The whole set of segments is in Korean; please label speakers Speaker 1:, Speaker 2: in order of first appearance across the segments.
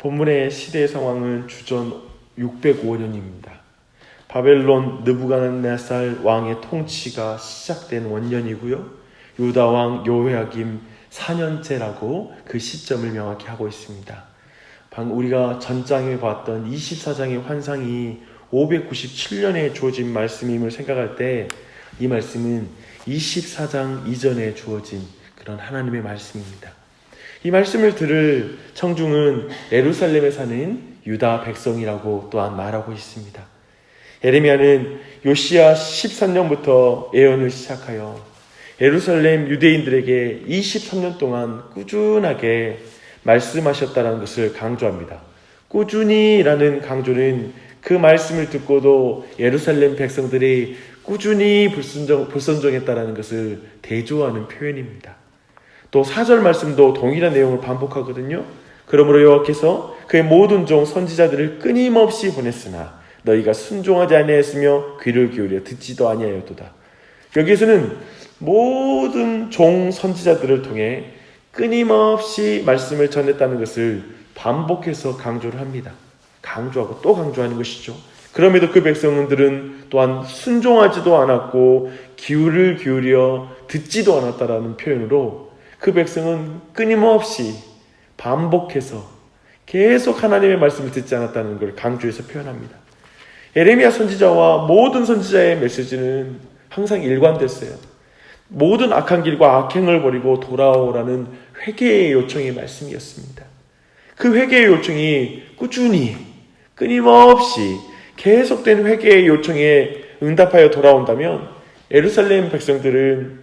Speaker 1: 본문의 시대의 상황은 주전 605년입니다. 바벨론 느부갓네살 왕의 통치가 시작된 원년이고요. 유다 왕 요호야김 4년째라고 그 시점을 명확히 하고 있습니다. 방금 우리가 전장에 봤던 24장의 환상이 597년에 주어진 말씀임을 생각할 때 이 말씀은 24장 이전에 주어진 그런 하나님의 말씀입니다. 이 말씀을 들을 청중은 예루살렘에 사는 유다 백성이라고 또한 말하고 있습니다. 예레미야는 요시야 13년부터 예언을 시작하여 예루살렘 유대인들에게 23년 동안 꾸준하게 말씀하셨다는 것을 강조합니다. 꾸준히라는 강조는 그 말씀을 듣고도 예루살렘 백성들이 꾸준히 불순종했다는 것을 대조하는 표현입니다. 또 4절 말씀도 동일한 내용을 반복하거든요. 그러므로 여호와께서 그의 모든 종 선지자들을 끊임없이 보냈으나 너희가 순종하지 아니하였으며 귀를 기울여 듣지도 아니하였도다. 여기에서는 모든 종 선지자들을 통해 끊임없이 말씀을 전했다는 것을 반복해서 강조를 합니다. 강조하고 또 강조하는 것이죠. 그럼에도 그 백성들은 또한 순종하지도 않았고 귀를 기울여 듣지도 않았다라는 표현으로 그 백성은 끊임없이 반복해서 계속 하나님의 말씀을 듣지 않았다는 걸 강조해서 표현합니다. 예레미야 선지자와 모든 선지자의 메시지는 항상 일관됐어요. 모든 악한 길과 악행을 버리고 돌아오라는 회개의 요청의 말씀이었습니다. 그 회개의 요청이 꾸준히 끊임없이 계속된 회개의 요청에 응답하여 돌아온다면 예루살렘 백성들은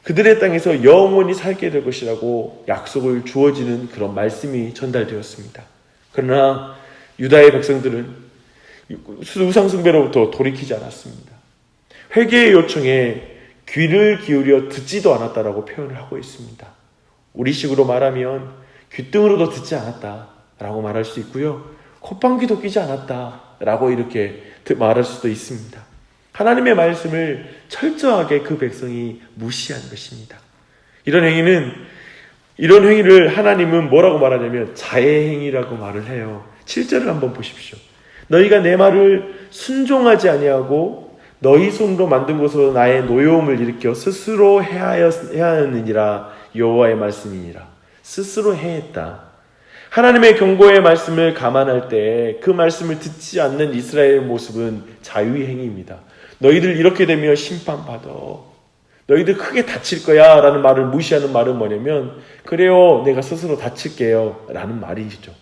Speaker 1: 그들의 땅에서 영원히 살게 될 것이라고 약속을 주어지는 그런 말씀이 전달되었습니다. 그러나 유다의 백성들은 우상숭배로부터 돌이키지 않았습니다. 회개의 요청에 귀를 기울여 듣지도 않았다라고 표현을 하고 있습니다. 우리식으로 말하면 귓등으로도 듣지 않았다라고 말할 수 있고요. 콧방귀도 뀌지 않았다라고 이렇게 말할 수도 있습니다. 하나님의 말씀을 철저하게 그 백성이 무시한 것입니다. 이런 행위를 하나님은 뭐라고 말하냐면 자해행위라고 말을 해요. 7절을 한번 보십시오. 너희가 내 말을 순종하지 아니하고 너희 손으로 만든 것으로 나의 노여움을 일으켜 스스로 해하였느니라. 여호와의 말씀이니라. 스스로 해했다. 하나님의 경고의 말씀을 감안할 때 그 말씀을 듣지 않는 이스라엘의 모습은 자유의 행위입니다. 너희들 이렇게 되면 심판받아. 너희들 크게 다칠 거야 라는 말을 무시하는 말은 뭐냐면 그래요 내가 스스로 다칠게요 라는 말이죠.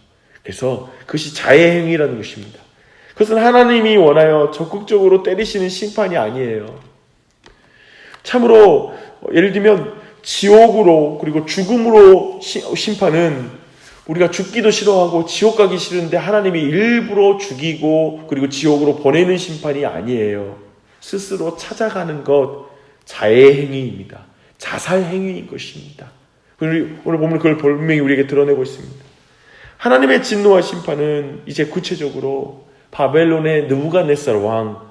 Speaker 1: 그래서 그것이 자해 행위라는 것입니다. 그것은 하나님이 원하여 적극적으로 때리시는 심판이 아니에요. 참으로 예를 들면 지옥으로 그리고 죽음으로 심판은 우리가 죽기도 싫어하고 지옥 가기 싫은데 하나님이 일부러 죽이고 그리고 지옥으로 보내는 심판이 아니에요. 스스로 찾아가는 것 자해행위입니다. 자살행위인 것입니다. 오늘 보면 그걸 분명히 우리에게 드러내고 있습니다. 하나님의 진노와 심판은 이제 구체적으로 바벨론의 느부갓네살 왕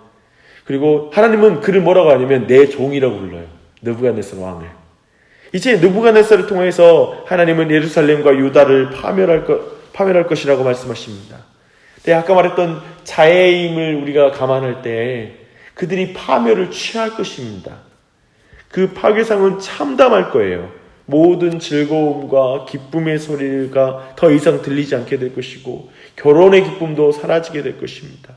Speaker 1: 그리고 하나님은 그를 뭐라고 하냐면 내 종이라고 불러요. 느부갓네살 왕을. 이제 느부갓네살을 통해서 하나님은 예루살렘과 유다를 파멸할 것이라고 말씀하십니다. 아까 말했던 자해임을 우리가 감안할 때 그들이 파멸을 취할 것입니다. 그 파괴상은 참담할 거예요. 모든 즐거움과 기쁨의 소리가 더 이상 들리지 않게 될 것이고 결혼의 기쁨도 사라지게 될 것입니다.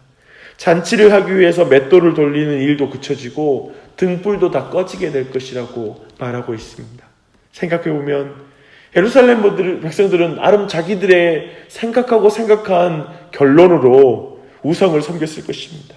Speaker 1: 잔치를 하기 위해서 맷돌을 돌리는 일도 그쳐지고 등불도 다 꺼지게 될 것이라고 말하고 있습니다. 생각해보면 예루살렘 백성들은 나름 자기들의 생각한 결론으로 우상을 섬겼을 것입니다.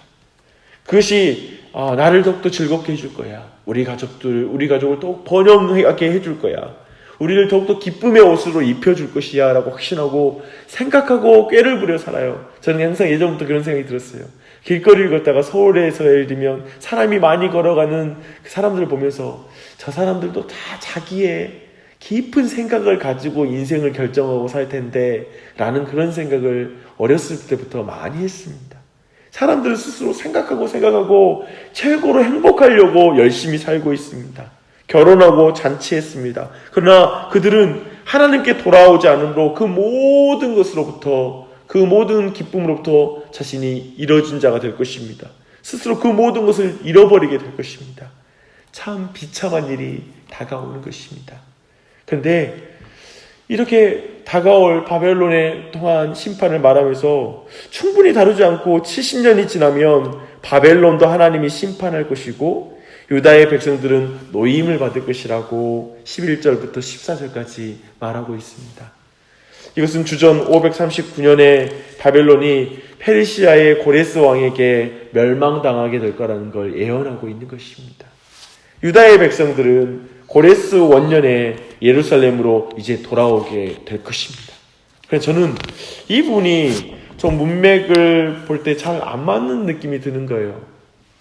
Speaker 1: 그것이 나를 더욱더 즐겁게 해줄 거야. 우리 가족을 더욱 번영하게 해줄 거야. 우리를 더욱더 기쁨의 옷으로 입혀줄 것이야 라고 확신하고 생각하고 꾀를 부려 살아요. 저는 항상 예전부터 그런 생각이 들었어요. 길거리를 걷다가 서울에서 예를 들면 사람이 많이 걸어가는 그 사람들을 보면서 저 사람들도 다 자기의 깊은 생각을 가지고 인생을 결정하고 살 텐데 라는 그런 생각을 어렸을 때부터 많이 했습니다. 사람들은 스스로 생각하고 최고로 행복하려고 열심히 살고 있습니다. 결혼하고 잔치했습니다. 그러나 그들은 하나님께 돌아오지 않으므로 그 모든 것으로부터, 그 모든 기쁨으로부터 자신이 이뤄진 자가 될 것입니다. 스스로 그 모든 것을 잃어버리게 될 것입니다. 참 비참한 일이 다가오는 것입니다. 그런데 이렇게 다가올 바벨론에 통한 심판을 말하면서 충분히 다루지 않고 70년이 지나면 바벨론도 하나님이 심판할 것이고 유다의 백성들은 노임을 받을 것이라고 11절부터 14절까지 말하고 있습니다. 이것은 주전 539년에 바벨론이 페르시아의 고레스 왕에게 멸망당하게 될 거라는 걸 예언하고 있는 것입니다. 유다의 백성들은 고레스 원년에 예루살렘으로 이제 돌아오게 될 것입니다. 그래서 저는 이 부분이 좀 문맥을 볼 때 잘 안 맞는 느낌이 드는 거예요.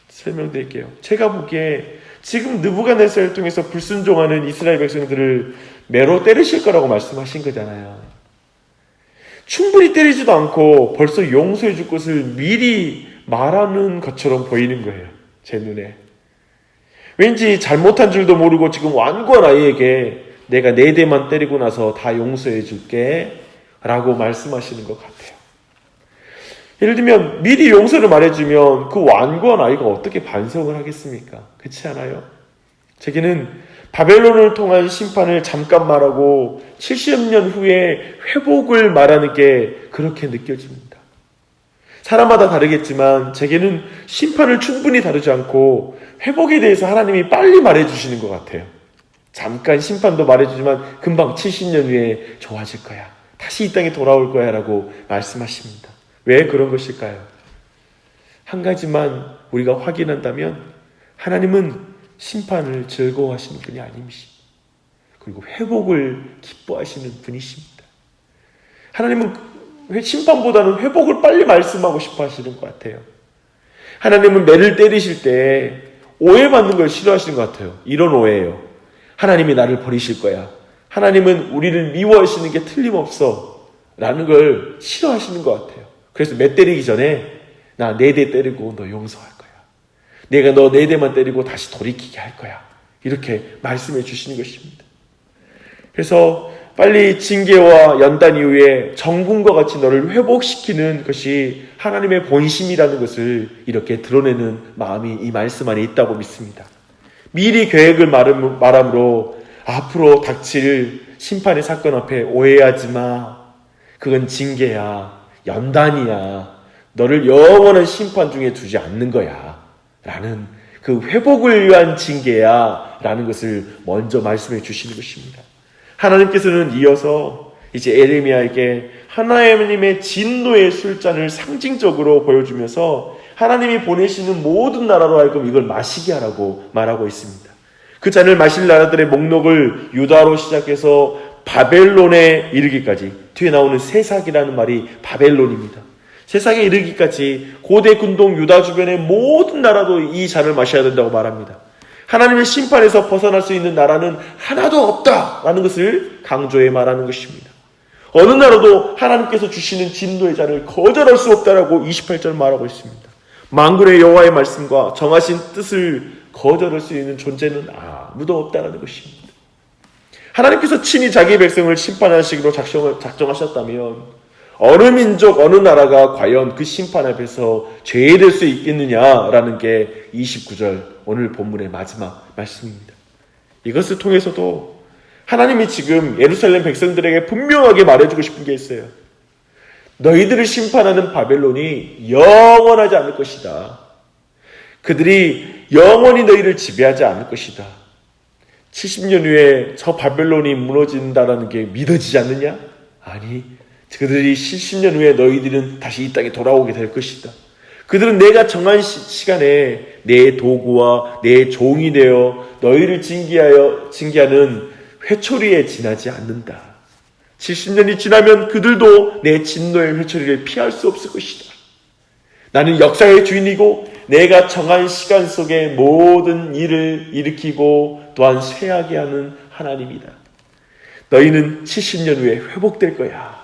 Speaker 1: 설명드릴게요. 제가 보기에 지금 느부갓네살을 통해서 불순종하는 이스라엘 백성들을 매로 때리실 거라고 말씀하신 거잖아요. 충분히 때리지도 않고 벌써 용서해 줄 것을 미리 말하는 것처럼 보이는 거예요. 제 눈에. 왠지 잘못한 줄도 모르고 지금 완고한 아이에게 내가 4대만 때리고 나서 다 용서해 줄게 라고 말씀하시는 것 같아요. 예를 들면 미리 용서를 말해주면 그 완고한 아이가 어떻게 반성을 하겠습니까? 그렇지 않아요? 제게는 바벨론을 통한 심판을 잠깐 말하고 70년 후에 회복을 말하는 게 그렇게 느껴집니다. 사람마다 다르겠지만 제게는 심판을 충분히 다루지 않고 회복에 대해서 하나님이 빨리 말해주시는 것 같아요. 잠깐 심판도 말해주지만 금방 70년 후에 좋아질 거야. 다시 이 땅에 돌아올 거야 라고 말씀하십니다. 왜 그런 것일까요? 한 가지만 우리가 확인한다면 하나님은 심판을 즐거워하시는 분이 아니십니다. 그리고 회복을 기뻐하시는 분이십니다. 하나님은 심판보다는 회복을 빨리 말씀하고 싶어 하시는 것 같아요. 하나님은 매를 때리실 때 오해받는 걸 싫어하시는 것 같아요. 이런 오해예요. 하나님이 나를 버리실 거야. 하나님은 우리를 미워하시는 게 틀림없어 라는 걸 싫어하시는 것 같아요. 그래서 매 때리기 전에 나 4대 때리고 너 용서할 거야. 내가 너 4대만 때리고 다시 돌이키게 할 거야. 이렇게 말씀해 주시는 것입니다. 그래서 빨리 징계와 연단 이후에 정금과 같이 너를 회복시키는 것이 하나님의 본심이라는 것을 이렇게 드러내는 마음이 이 말씀 안에 있다고 믿습니다. 미리 계획을 말함으로 앞으로 닥칠 심판의 사건 앞에 오해하지 마. 그건 징계야. 연단이야. 너를 영원한 심판 중에 두지 않는 거야. 라는 그 회복을 위한 징계야. 라는 것을 먼저 말씀해 주시는 것입니다. 하나님께서는 이어서 이제 에레미야에게 하나님의 진노의 술잔을 상징적으로 보여주면서 하나님이 보내시는 모든 나라로 하여금 이걸 마시게 하라고 말하고 있습니다. 그 잔을 마실 나라들의 목록을 유다로 시작해서 바벨론에 이르기까지, 뒤에 나오는 세삭이라는 말이 바벨론입니다. 세상에 이르기까지 고대 군동 유다 주변의 모든 나라도 이 잔을 마셔야 된다고 말합니다. 하나님의 심판에서 벗어날 수 있는 나라는 하나도 없다라는 것을 강조해 말하는 것입니다. 어느 나라도 하나님께서 주시는 진노의 잔을 거절할 수 없다라고 28절 말하고 있습니다. 만군의 여호와의 말씀과 정하신 뜻을 거절할 수 있는 존재는 아무도 없다라는 것입니다. 하나님께서 친히 자기 백성을 심판하시기로 작정하셨다면 어느 민족, 어느 나라가 과연 그 심판 앞에서 죄될 수 있겠느냐라는 게 29절 오늘 본문의 마지막 말씀입니다. 이것을 통해서도 하나님이 지금 예루살렘 백성들에게 분명하게 말해주고 싶은 게 있어요. 너희들을 심판하는 바벨론이 영원하지 않을 것이다. 그들이 영원히 너희를 지배하지 않을 것이다. 70년 후에 저 바벨론이 무너진다는 게 믿어지지 않느냐? 아니, 그들이 70년 후에 너희들은 다시 이 땅에 돌아오게 될 것이다. 그들은 내가 정한 시간에 내 도구와 내 종이 되어 너희를 징계하는 회초리에 지나지 않는다. 70년이 지나면 그들도 내 진노의 회초리를 피할 수 없을 것이다. 나는 역사의 주인이고 내가 정한 시간 속에 모든 일을 일으키고 또한 쇠하게 하는 하나님이다. 너희는 70년 후에 회복될 거야.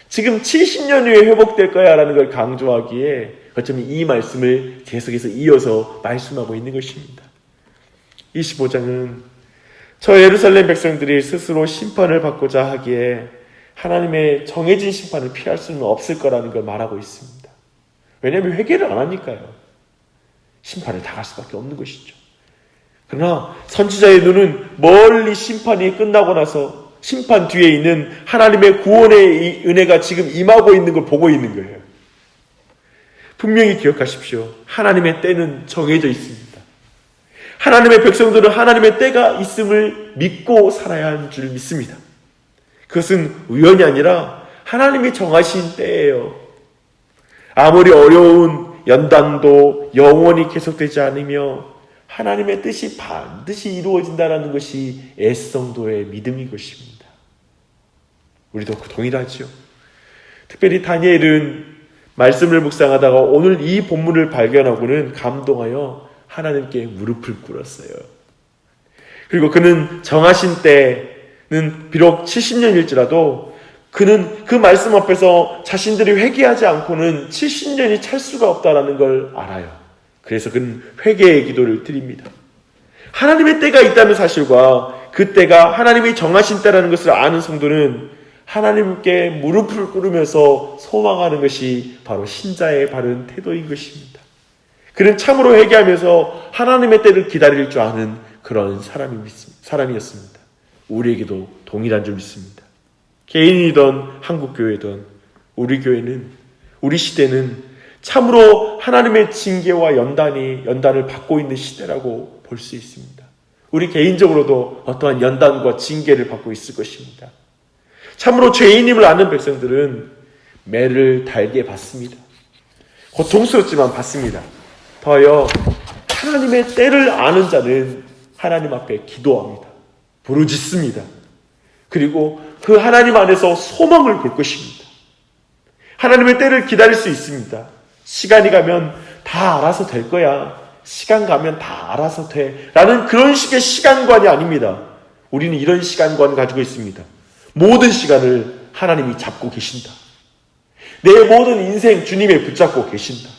Speaker 1: 지금 70년 후에 회복될 거야 라는 걸 강조하기에 어쩌면 이 말씀을 계속해서 이어서 말씀하고 있는 것입니다. 25장은 저 예루살렘 백성들이 스스로 심판을 받고자 하기에 하나님의 정해진 심판을 피할 수는 없을 거라는 걸 말하고 있습니다. 왜냐하면 회개를 안 하니까요. 심판을 당할 수밖에 없는 것이죠. 그러나 선지자의 눈은 멀리 심판이 끝나고 나서 심판 뒤에 있는 하나님의 구원의 은혜가 지금 임하고 있는 걸 보고 있는 거예요. 분명히 기억하십시오. 하나님의 때는 정해져 있습니다. 하나님의 백성들은 하나님의 때가 있음을 믿고 살아야 하는 줄 믿습니다. 그것은 우연이 아니라 하나님이 정하신 때예요. 아무리 어려운 연단도 영원히 계속되지 않으며 하나님의 뜻이 반드시 이루어진다는 것이 애성도의 믿음인 것입니다. 우리도 동일하지요. 특별히 다니엘은 말씀을 묵상하다가 오늘 이 본문을 발견하고는 감동하여 하나님께 무릎을 꿇었어요. 그리고 그는 정하신 때는 비록 70년일지라도 그는 그 말씀 앞에서 자신들이 회개하지 않고는 70년이 찰 수가 없다는 걸 알아요. 그래서 그는 회개의 기도를 드립니다. 하나님의 때가 있다는 사실과 그 때가 하나님이 정하신 때라는 것을 아는 성도는 하나님께 무릎을 꿇으면서 소망하는 것이 바로 신자의 바른 태도인 것입니다. 그는 참으로 회개하면서 하나님의 때를 기다릴 줄 아는 그런 사람이었습니다. 우리에게도 동일한 줄 믿습니다. 개인이든 한국교회든 우리 교회는, 우리 시대는 참으로 하나님의 징계와 연단을 받고 있는 시대라고 볼 수 있습니다. 우리 개인적으로도 어떠한 연단과 징계를 받고 있을 것입니다. 참으로 죄인임을 아는 백성들은 매를 달게 받습니다. 고통스럽지만 받습니다. 더하여 하나님의 때를 아는 자는 하나님 앞에 기도합니다. 부르짖습니다. 그리고 그 하나님 안에서 소망을 볼 것입니다. 하나님의 때를 기다릴 수 있습니다. 시간이 가면 다 알아서 될 거야. 시간 가면 다 알아서 돼. 라는 그런 식의 시간관이 아닙니다. 우리는 이런 시간관을 가지고 있습니다. 모든 시간을 하나님이 잡고 계신다. 내 모든 인생 주님이 붙잡고 계신다.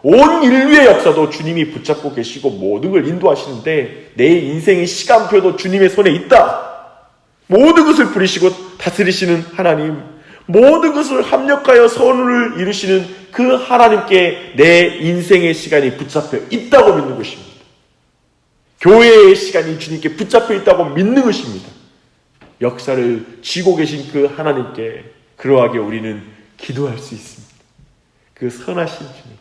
Speaker 1: 온 인류의 역사도 주님이 붙잡고 계시고 모든 걸 인도하시는데 내 인생의 시간표도 주님의 손에 있다. 모든 것을 부리시고 다스리시는 하나님, 모든 것을 합력하여 선을 이루시는 그 하나님께 내 인생의 시간이 붙잡혀 있다고 믿는 것입니다. 교회의 시간이 주님께 붙잡혀 있다고 믿는 것입니다. 역사를 쥐고 계신 그 하나님께 그러하게 우리는 기도할 수 있습니다. 그 선하신 주님,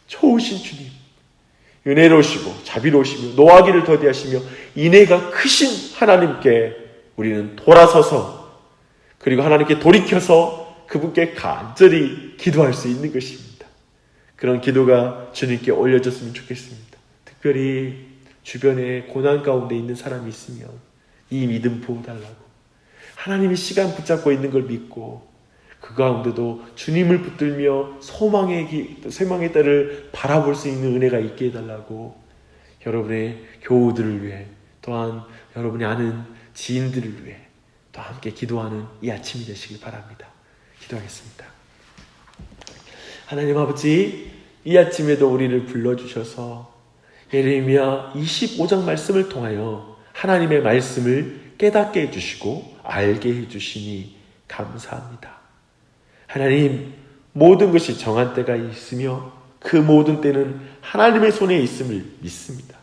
Speaker 1: 좋으신 주님, 은혜로우시고 자비로우시며 노하기를 더디하시며 인애가 크신 하나님께 우리는 돌아서서 그리고 하나님께 돌이켜서 그분께 간절히 기도할 수 있는 것입니다. 그런 기도가 주님께 올려졌으면 좋겠습니다. 특별히 주변에 고난 가운데 있는 사람이 있으면 이 믿음 부어달라고, 하나님이 시간 붙잡고 있는 걸 믿고 그 가운데도 주님을 붙들며 소망의 때를 바라볼 수 있는 은혜가 있게 해달라고 여러분의 교우들을 위해 또한 여러분이 아는 지인들을 위해 또 함께 기도하는 이 아침이 되시길 바랍니다. 기도하겠습니다. 하나님 아버지, 이 아침에도 우리를 불러주셔서 예레미야 25장 말씀을 통하여 하나님의 말씀을 깨닫게 해주시고 알게 해주시니 감사합니다. 하나님, 모든 것이 정한 때가 있으며 그 모든 때는 하나님의 손에 있음을 믿습니다.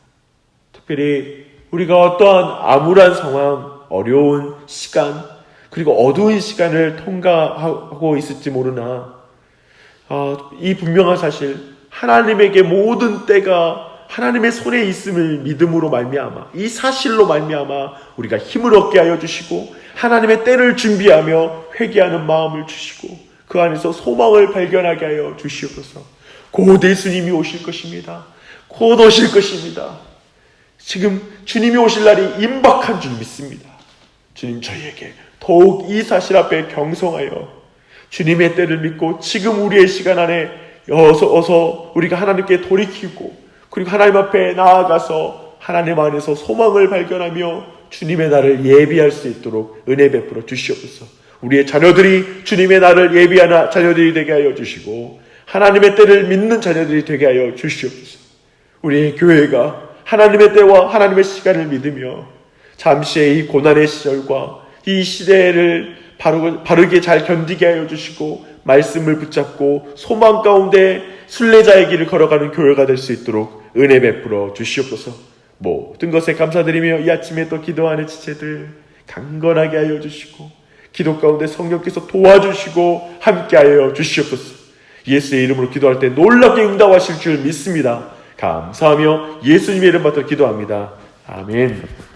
Speaker 1: 특별히 우리가 어떠한 암울한 상황, 어려운 시간, 그리고 어두운 시간을 통과하고 있을지 모르나 이 분명한 사실, 하나님에게 모든 때가 하나님의 손에 있음을 믿음으로 말미암아, 이 사실로 말미암아 우리가 힘을 얻게 하여 주시고 하나님의 때를 준비하며 회개하는 마음을 주시고 그 안에서 소망을 발견하게 하여 주시옵소서. 곧 예수님이 오실 것입니다. 곧 오실 것입니다. 지금 주님이 오실 날이 임박한 줄 믿습니다. 주님, 저희에게 더욱 이 사실 앞에 경성하여 주님의 때를 믿고 지금 우리의 시간 안에 어서 우리가 하나님께 돌이키고 그리고 하나님 앞에 나아가서 하나님 안에서 소망을 발견하며 주님의 날을 예비할 수 있도록 은혜 베풀어 주시옵소서. 우리의 자녀들이 주님의 날을 예비하는 자녀들이 되게 하여 주시고 하나님의 때를 믿는 자녀들이 되게 하여 주시옵소서. 우리의 교회가 하나님의 때와 하나님의 시간을 믿으며 잠시의 이 고난의 시절과 이 시대를 바르게 잘 견디게 하여 주시고 말씀을 붙잡고 소망 가운데 순례자의 길을 걸어가는 교회가 될 수 있도록 은혜 베풀어 주시옵소서. 모든 것에 감사드리며 이 아침에 또 기도하는 지체들 강건하게 하여 주시고 기도 가운데 성령께서 도와주시고 함께하여 주시옵소서. 예수의 이름으로 기도할 때 놀랍게 응답하실 줄 믿습니다. 감사하며 예수님의 이름 받들어 기도합니다. 아멘.